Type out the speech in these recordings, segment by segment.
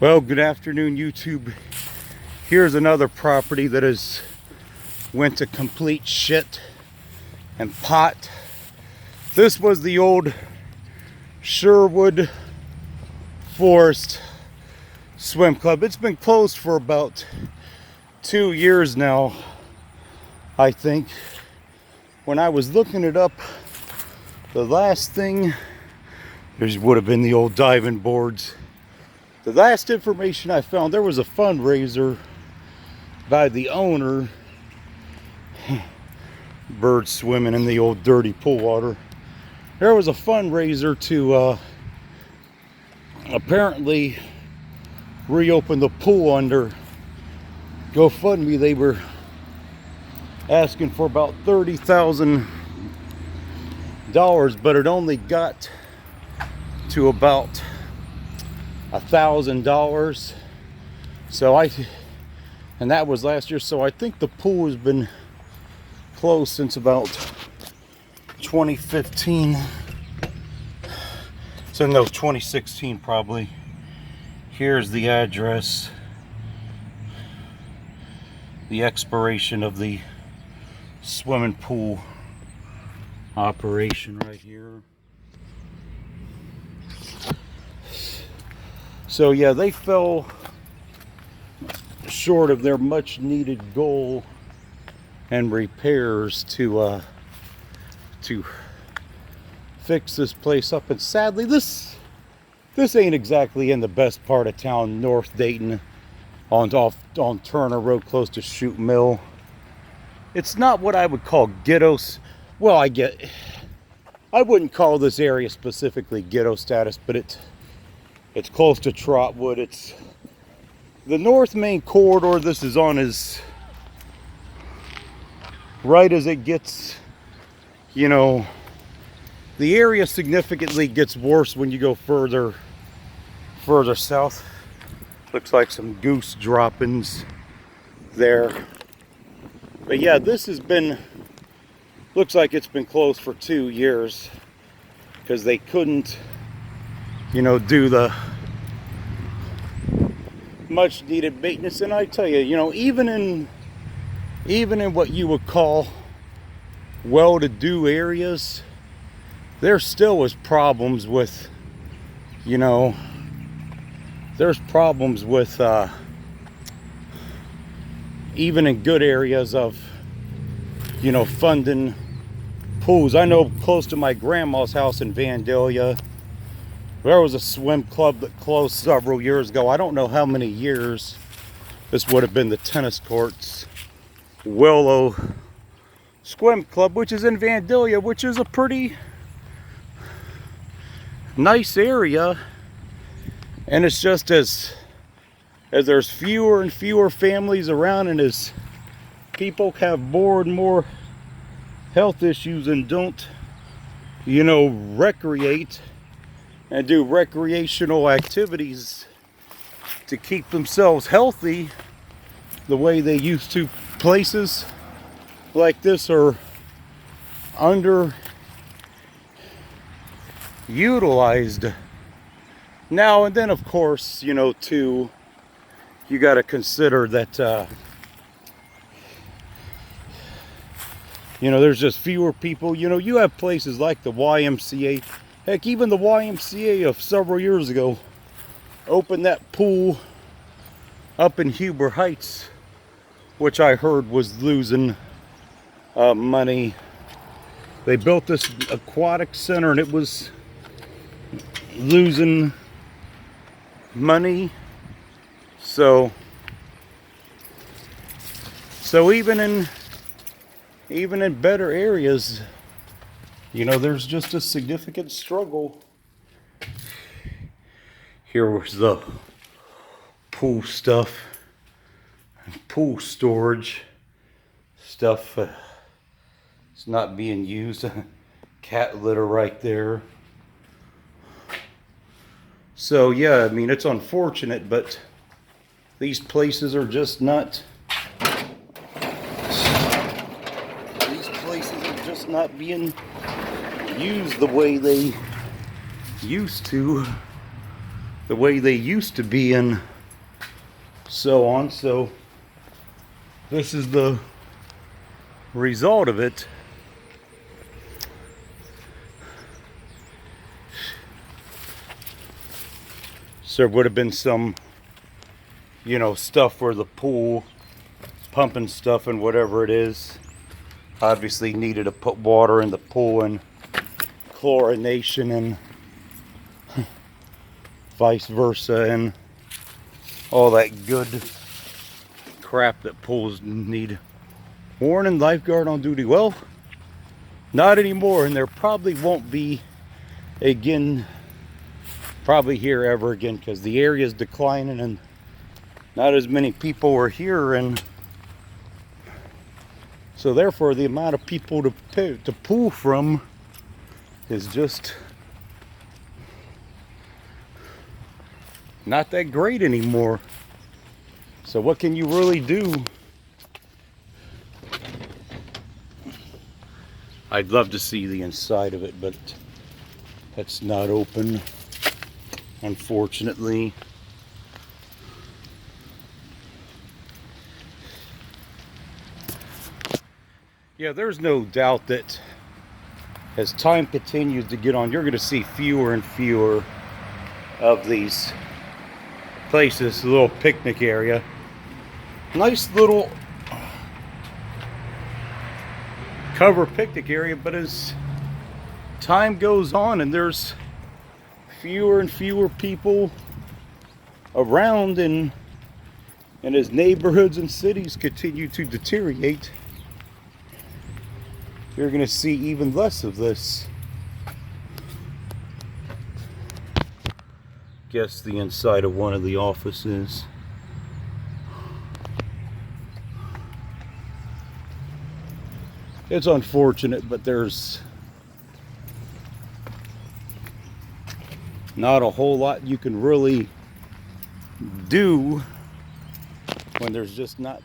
Well, good afternoon, YouTube. Here's another property that has went to complete shit and pot. This was the old Sherwood Forest Swim Club. It's been closed for about 2 years now, I think. When I was looking it up, the last thing, there would have been the old diving boards. The last information I found, there was a fundraiser by the owner. Birds swimming in the old dirty pool water. There was a fundraiser to apparently reopen the pool under GoFundMe. They were asking for about $30,000, but it only got to about $1,000. And that was last year. So I think the pool has been closed since about 2015. So no, 2016 probably. Here's the address. The expiration of the swimming pool operation right here. So yeah, they fell short of their much needed goal and repairs to fix this place up. And sadly, this ain't exactly in the best part of town, North Dayton, on Turner Road, close to Chute Mill. It's not what I would call ghettos. Well, I wouldn't call this area specifically ghetto status, but it's close to Trotwood. It's the North Main corridor. This is on as right as it gets. You know, the area significantly gets worse when you go further south. Looks like some goose droppings there. But yeah, this has been, looks like it's been closed for 2 years because they couldn't, you know, do the much needed maintenance. And I tell you, you know, even in what you would call well-to-do areas, there still was problems with, you know, there's problems with even in good areas of, you know, funding pools. I know close to my grandma's house in Vandalia, there was a swim club that closed several years ago. I don't know how many years. This would have been the tennis courts. Willow Swim Club, which is in Vandalia, which is a pretty nice area. And it's just as there's fewer and fewer families around, and as people have more and more health issues and don't, you know, recreate and do recreational activities to keep themselves healthy the way they used to, places like this are underutilized now. And then of course, you know, too, you got to consider that you know, there's just fewer people. You know, you have places like the YMCA. Heck, even the YMCA of several years ago opened that pool up in Huber Heights, which I heard was losing money. They built this aquatic center and it was losing money. So even in better areas, you know, there's just a significant struggle. Here was the pool stuff and pool storage stuff. It's not being used. Cat litter right there. So yeah, I mean, it's unfortunate, but these places are just not, being used the way they used to. the way they used to be and so on. So this is the result of it. So there would have been some, you know, stuff for the pool, pumping stuff and whatever it is. Obviously needed to put water in the pool and chlorination and vice versa and all that good crap that pools need. Warning, lifeguard on duty. Well, not anymore, and there probably won't be again, probably here ever again, because the area is declining and not as many people are here, and so therefore the amount of people to pool from is just not that great anymore. So what can you really do? I'd love to see the inside of it, but that's not open, unfortunately. Yeah, there's no doubt that as time continues to get on, you're going to see fewer and fewer of these places. A little picnic area. Nice little cover picnic area, but as time goes on and there's fewer and fewer people around, and as neighborhoods and cities continue to deteriorate, you're going to see even less of this. Guess the inside of one of the offices. It's unfortunate, but there's not a whole lot you can really do when there's just not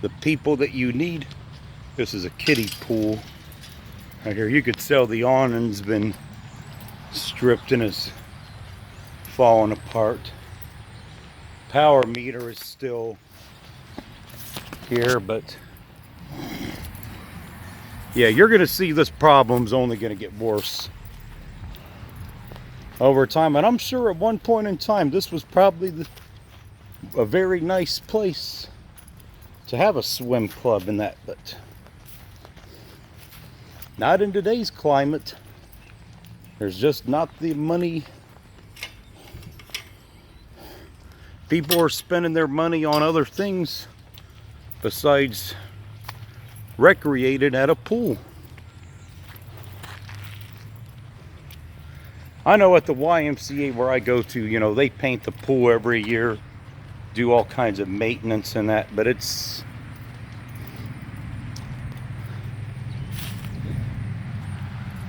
the people that you need. This is a kiddie pool right here. You could tell the awning's been stripped and is falling apart. Power meter is still here, but yeah, you're going to see this problem's only going to get worse over time. And I'm sure at one point in time, this was probably a very nice place to have a swim club in that, but not in today's climate. There's just not the money. People are spending their money on other things besides recreated at a pool. I know at the YMCA where I go to, you know, they paint the pool every year, do all kinds of maintenance and that, but it's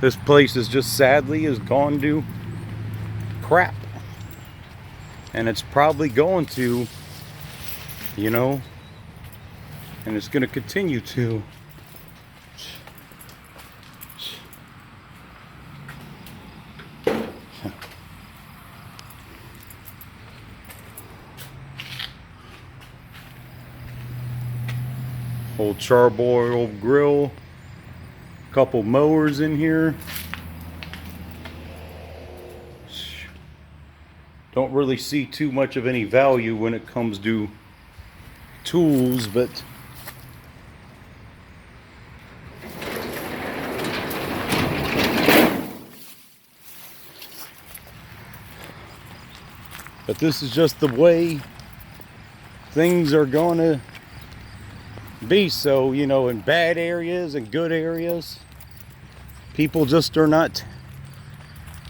this place is just sadly is gone to crap, and it's probably going to, you know, and it's going to continue to. Old charbroil grill, couple mowers in here. Don't really see too much of any value when it comes to tools, but this is just the way things are going to be. So, you know, in bad areas and good areas, people just are not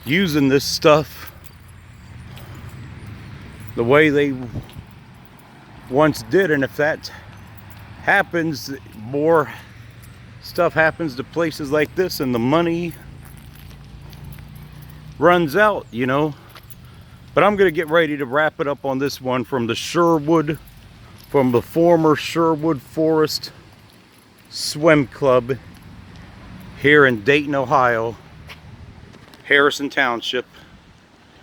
using this stuff the way they once did. And if that happens, more stuff happens to places like this and the money runs out, you know. But I'm going to get ready to wrap it up on this one from the Sherwood, from the former Sherwood Forest Swim Club here in Dayton, Ohio, Harrison Township.